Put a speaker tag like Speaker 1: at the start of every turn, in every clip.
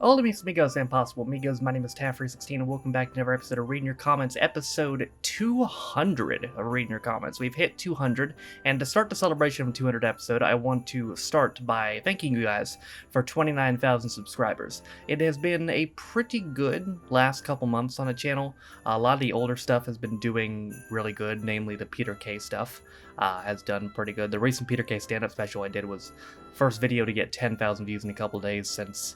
Speaker 1: Hola mis amigos and possible amigos, my name is Taffrey16 and welcome back to another episode of Reading Your Comments, episode 200 of Reading Your Comments. We've hit 200, and to start the celebration of 200 episode, I want to start by thanking you guys for 29,000 subscribers. It has been a pretty good last couple months on the channel. A lot of the older stuff has been doing really good, namely the Peter K stuff has done pretty good. The recent Peter K stand-up special I did was first video to get 10,000 views in a couple days since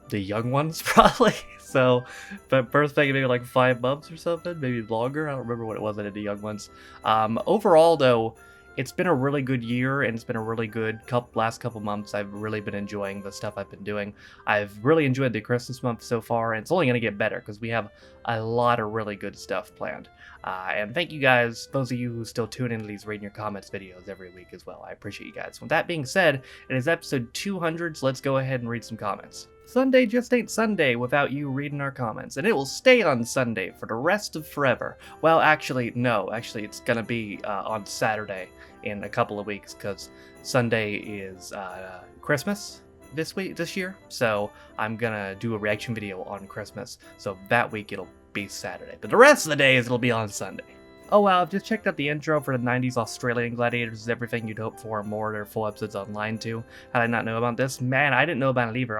Speaker 1: the young ones, probably. So, but birthday maybe like 5 months or something, maybe longer. I don't remember what it was. I did the young ones. Overall, though, it's been a really good year, and it's been a really good last couple months. I've really been enjoying the stuff I've been doing. I've really enjoyed the Christmas month so far, and it's only going to get better because we have a lot of really good stuff planned. And thank you guys, those of you who still tune into these Reading Your Comments videos every week as well. I appreciate you guys. With that being said, it is episode 200, so let's go ahead and read some comments. Sunday just ain't Sunday without you reading our comments, and it will stay on Sunday for the rest of forever. Well, actually, no. Actually, it's gonna be on Saturday in a couple of weeks, because Sunday is Christmas this year, so I'm gonna do a reaction video on Christmas, so that week it'll be Saturday. But the rest of the days, it'll be on Sunday. Oh wow, I've just checked out the intro for the 90s Australian Gladiators is everything you'd hope for and more. There are full episodes online too. How did I not know about this? Man, I didn't know about it either.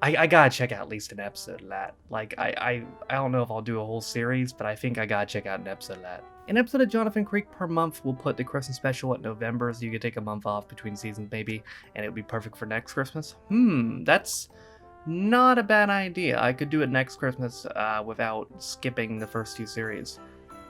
Speaker 1: I gotta check out at least an episode of that. Like, I don't know if I'll do a whole series, but I think I gotta check out an episode of that. An episode of Jonathan Creek per month will put the Christmas special at November, so you could take a month off between seasons maybe, and it would be perfect for next Christmas. That's not a bad idea. I could do it next Christmas without skipping the first 2 series.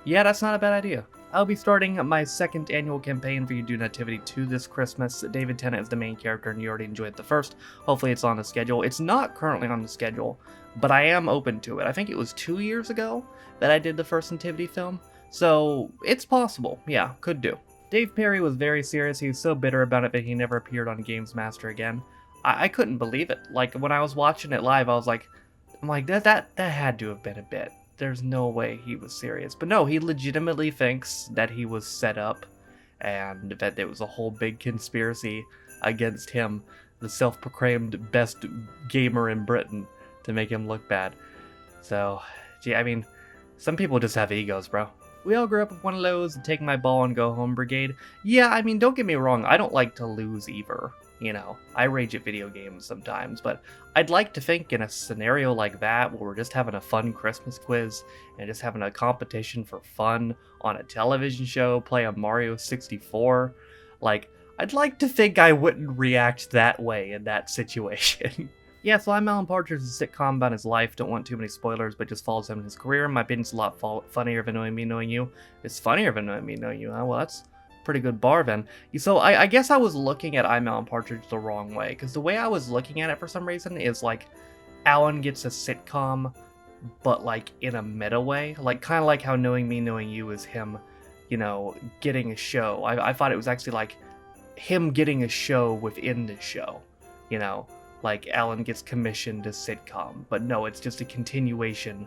Speaker 1: Yeah, that's not a bad idea. I'll be starting my 2nd annual campaign for You Do Nativity 2 this Christmas. David Tennant is the main character and you already enjoyed the first. Hopefully it's on the schedule. It's not currently on the schedule, but I am open to it. I think it was 2 years ago that I did the first Nativity film, so it's possible. Yeah, could do. Dave Perry was very serious. He was so bitter about it that he never appeared on Games Master again. I couldn't believe it. Like, when I was watching it live, I was like, that had to have been a bit. There's no way he was serious. But no, he legitimately thinks that he was set up and that there was a whole big conspiracy against him, the self-proclaimed best gamer in Britain, to make him look bad. So, gee, I mean, some people just have egos, bro. We all grew up with one of those, take my ball and go home brigade. Yeah, I mean, don't get me wrong, I don't like to lose either. You know, I rage at video games sometimes, but I'd like to think in a scenario like that where we're just having a fun Christmas quiz and just having a competition for fun on a television show, play a Mario 64, like, I'd like to think I wouldn't react that way in that situation. Yeah, so I'm Alan Partridge, a sitcom about his life. Don't want too many spoilers, but just follows him in his career. My opinion's a lot funnier than knowing me, knowing you. It's funnier than knowing me, knowing you. Huh? Well, that's pretty good bar then. So I guess I was looking at I'm Alan Partridge the wrong way, because the way I was looking at it for some reason is like Alan gets a sitcom, but like in a meta way, like kind of like how Knowing Me, Knowing You is him, you know, getting a show. I thought it was actually like him getting a show within the show, you know, like Alan gets commissioned a sitcom, but no, it's just a continuation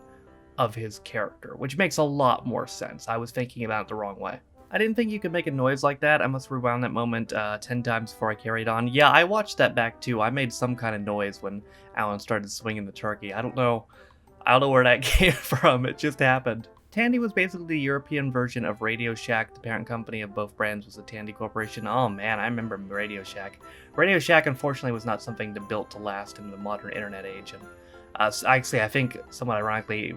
Speaker 1: of his character, which makes a lot more sense. I was thinking about it the wrong way. I didn't think you could make a noise like that. I must rewound that moment 10 times before I carried on. Yeah, I watched that back too. I made some kind of noise when Alan started swinging the turkey. I don't know where that came from. It just happened. Tandy was basically the European version of Radio Shack. The parent company of both brands was the Tandy Corporation. Oh man, I remember Radio Shack. Radio Shack, unfortunately, was not something built to last in the modern internet age. And actually, I think, somewhat ironically,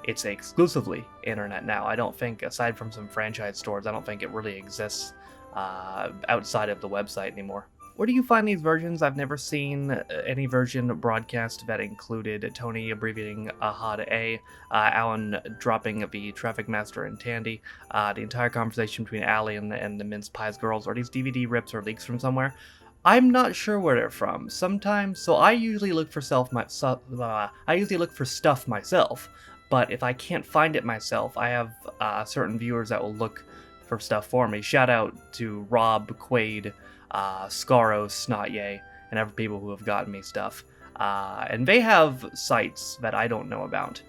Speaker 1: it's exclusively internet now. I don't think, aside from some franchise stores, I don't think it really exists outside of the website anymore. Where do you find these versions? I've never seen any version broadcast that included Tony abbreviating AHA to A, Alan dropping the Traffic Master and Tandy, the entire conversation between Allie and the Mince Pies girls. Are these DVD rips or leaks from somewhere? I'm not sure where they're from. Sometimes, so I usually look for stuff myself. But if I can't find it myself, I have certain viewers that will look for stuff for me. Shout out to Rob, Quaid, Scaro, Snotye, and other people who have gotten me stuff. And they have sites that I don't know about.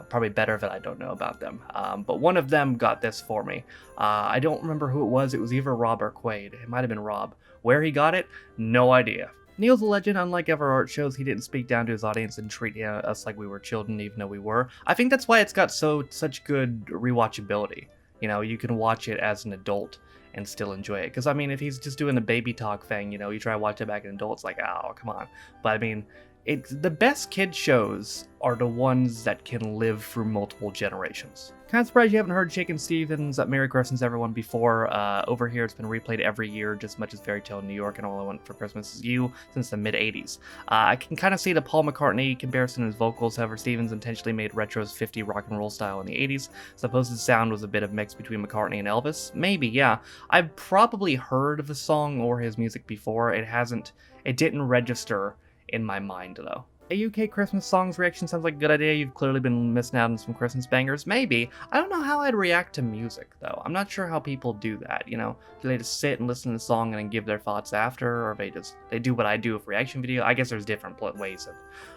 Speaker 1: Probably better that I don't know about them. But one of them got this for me. I don't remember who it was. It was either Rob or Quaid. It might have been Rob. Where he got it, no idea. Neil's a legend. Unlike other art shows, he didn't speak down to his audience and treat us like we were children, even though we were. I think that's why it's got such good rewatchability. You know, you can watch it as an adult and still enjoy it. Because, I mean, if he's just doing the baby talk thing, you know, you try to watch it back in adult, it's like, oh, come on. But, I mean, the best kid shows are the ones that can live through multiple generations. Kind of surprised you haven't heard Shakin' Stevens' Merry Christmas Everyone before. Over here, it's been replayed every year, just as much as Fairy Tale in New York and All I Want for Christmas Is You since the mid-'80s. I can kind of see the Paul McCartney comparison in his vocals. However, Stevens intentionally made retro's 50 rock and roll style in the 80s. Suppose his sound was a bit of mix between McCartney and Elvis? Maybe, yeah. I've probably heard of the song or his music before. It didn't register in my mind, though. A UK Christmas songs reaction sounds like a good idea. You've clearly been missing out on some Christmas bangers. Maybe. I don't know how I'd react to music, though. I'm not sure how people do that, you know? Do they just sit and listen to the song and then give their thoughts after? Or they do what I do with reaction video? I guess there's different ways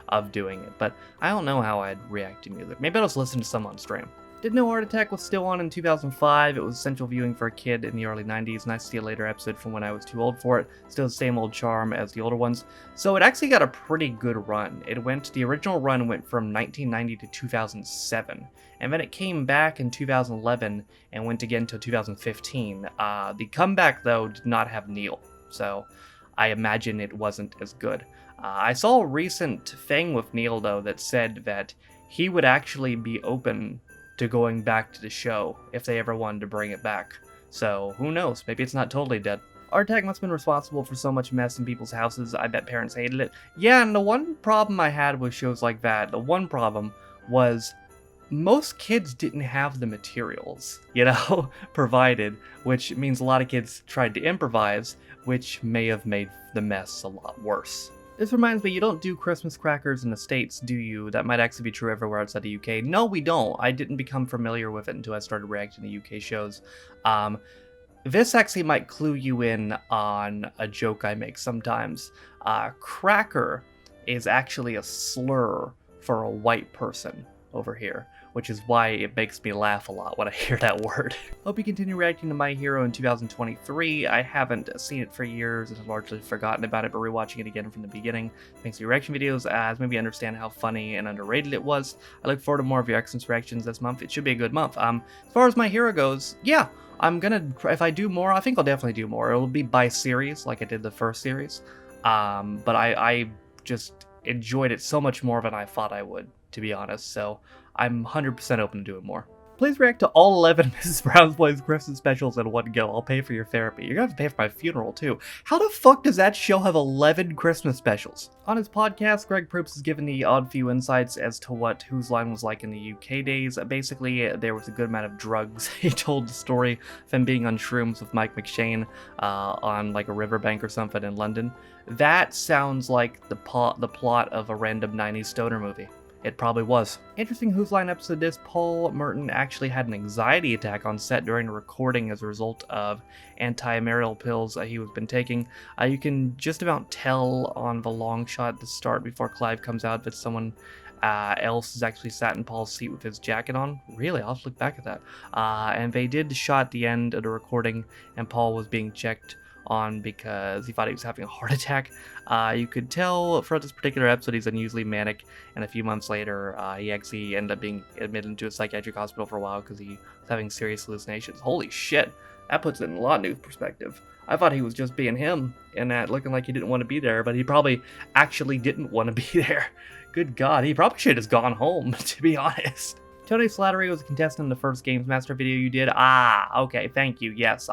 Speaker 1: of doing it, but I don't know how I'd react to music. Maybe I'll just listen to some on stream. Didn't know Art Attack was still on in 2005. It was essential viewing for a kid in the early 90s. Nice to see a later episode from when I was too old for it. Still the same old charm as the older ones. So it actually got a pretty good run. The original run went from 1990 to 2007. And then it came back in 2011 and went again till 2015. The comeback, though, did not have Neil. So I imagine it wasn't as good. I saw a recent thing with Neil, though, that said that he would actually be open to going back to the show if they ever wanted to bring it back. So who knows? Maybe it's not totally dead. Art Attack must have been responsible for so much mess in people's houses. I bet parents hated it. Yeah, and the one problem I had with shows like that, the one problem was most kids didn't have the materials, you know, provided, which means a lot of kids tried to improvise, which may have made the mess a lot worse. This reminds me, you don't do Christmas crackers in the States, do you? That might actually be true everywhere outside the UK. No, we don't. I didn't become familiar with it until I started reacting to UK shows. This actually might clue you in on a joke I make sometimes. Cracker is actually a slur for a white person over here, which is why it makes me laugh a lot when I hear that word. Hope you continue reacting to My Hero in 2023. I haven't seen it for years and have largely forgotten about it, but rewatching it again from the beginning makes the reaction videos as maybe understand how funny and underrated it was. I look forward to more of your excellent reactions this month. It should be a good month. As far as My Hero goes, yeah, if I do more, I think I'll definitely do more. It'll be by series, like I did the first series. But I just enjoyed it so much more than I thought I would, to be honest, so I'm 100% open to doing more. Please react to all 11 Mrs. Brown's Boys Christmas specials in one go. I'll pay for your therapy. You're gonna have to pay for my funeral, too. How the fuck does that show have 11 Christmas specials? On his podcast, Greg Proops has given the odd few insights as to what Whose Line was like in the UK days. Basically, there was a good amount of drugs. He told the story of him being on shrooms with Mike McShane on like a riverbank or something in London. That sounds like the plot of a random 90s stoner movie. It probably was. Interesting Whose Line episode this, Paul Merton actually had an anxiety attack on set during the recording as a result of anti-malarial pills he was been taking. You can just about tell on the long shot at the start before Clive comes out that someone else has actually sat in Paul's seat with his jacket on. Really, I'll have to look back at that. And they did the shot at the end of the recording, and Paul was being checked on because he thought he was having a heart attack. You could tell for this particular episode he's unusually manic, and a few months later he actually ended up being admitted into a psychiatric hospital for a while because he was having serious hallucinations. Holy shit, that puts it in a lot of new perspective. I thought he was just being him and that looking like he didn't want to be there, but he probably actually didn't want to be there. Good God, he probably should have just gone home, to be honest. Tony Slattery was a contestant in the first Games Master video you did. Okay, thank you. Yes,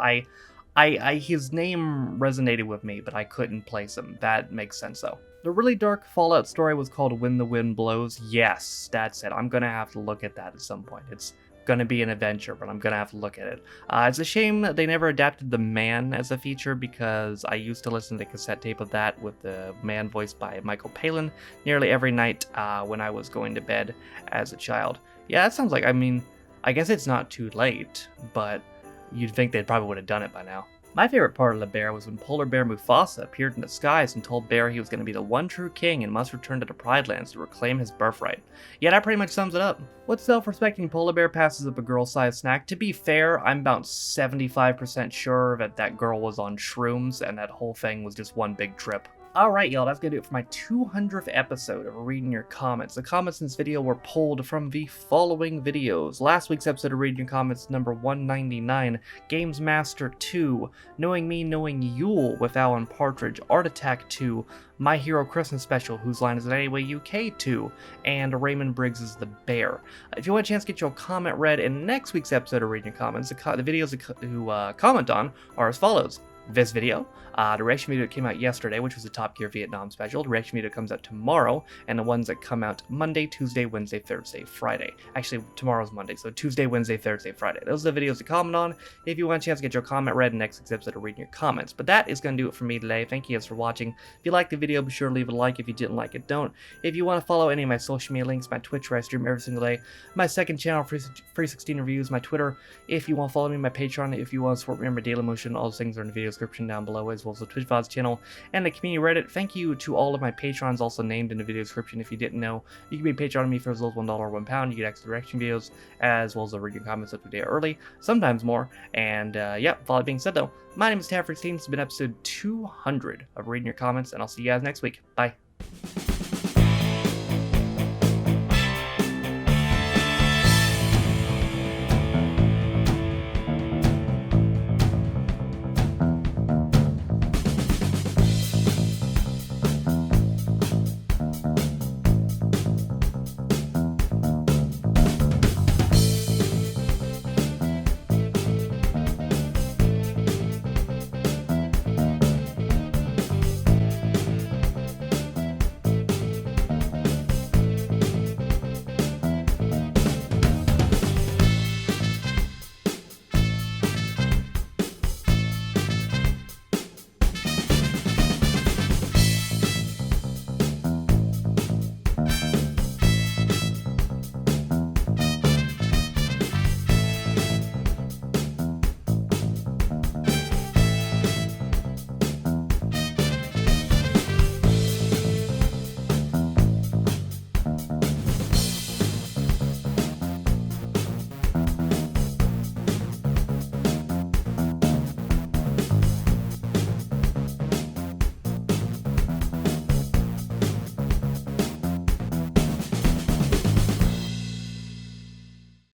Speaker 1: his name resonated with me, but I couldn't place him. That makes sense, though. The really dark Fallout story was called When the Wind Blows. Yes, that's it. I'm gonna have to look at that at some point. It's gonna be an adventure, but I'm gonna have to look at it. It's a shame that they never adapted the man as a feature, because I used to listen to the cassette tape of that with the man voiced by Michael Palin nearly every night when I was going to bed as a child. Yeah, that sounds like, I guess it's not too late, but you'd think they probably would have done it by now. My favorite part of the bear was when Polar Bear Mufasa appeared in the skies and told Bear he was going to be the one true king and must return to the Pride Lands to reclaim his birthright. Yeah, that pretty much sums it up. What self-respecting polar bear passes up a girl-sized snack? To be fair, I'm about 75% sure that girl was on shrooms and that whole thing was just one big trip. Alright, y'all, that's gonna do it for my 200th episode of Reading Your Comments. The comments in this video were pulled from the following videos. Last week's episode of Reading Your Comments, number 199, Games Master 2, Knowing Me, Knowing Yule with Alan Partridge, Art Attack 2, My Hero Christmas Special, Whose Line Is It Anyway UK 2, and Raymond Briggs' The Bear. If you want a chance to get your comment read in next week's episode of Reading Your Comments, the videos to comment on are as follows. This video, the reaction video that came out yesterday, which was the Top Gear Vietnam special. The reaction video comes out tomorrow, and the ones that come out Monday, Tuesday, Wednesday, Thursday, Friday. Actually, tomorrow's Monday, so Tuesday, Wednesday, Thursday, Friday. Those are the videos to comment on if you want a chance to get your comment read in the next episode of Reading Your Comments. But that is going to do it for me today. Thank you guys for watching. If you liked the video, be sure to leave a like. If you didn't like it, don't. If you want to follow any of my social media links, my Twitch where I stream every single day, my second channel, Free 16 Reviews, my Twitter, if you want to follow me, my Patreon, if you want to support me on my daily motion, all those things are in the video description down below, as well as the Twitch VODs channel and the community Reddit. Thank you to all of my patrons also named in the video description. If you didn't know, you can be a patron of me for as low as $1 or £1. You get extra reaction videos as well as the reading comments up to day early, sometimes more. And yeah, with all that being said though, my name is Partridge. This has been episode 200 of Reading Your Comments, and I'll see you guys next week. Bye.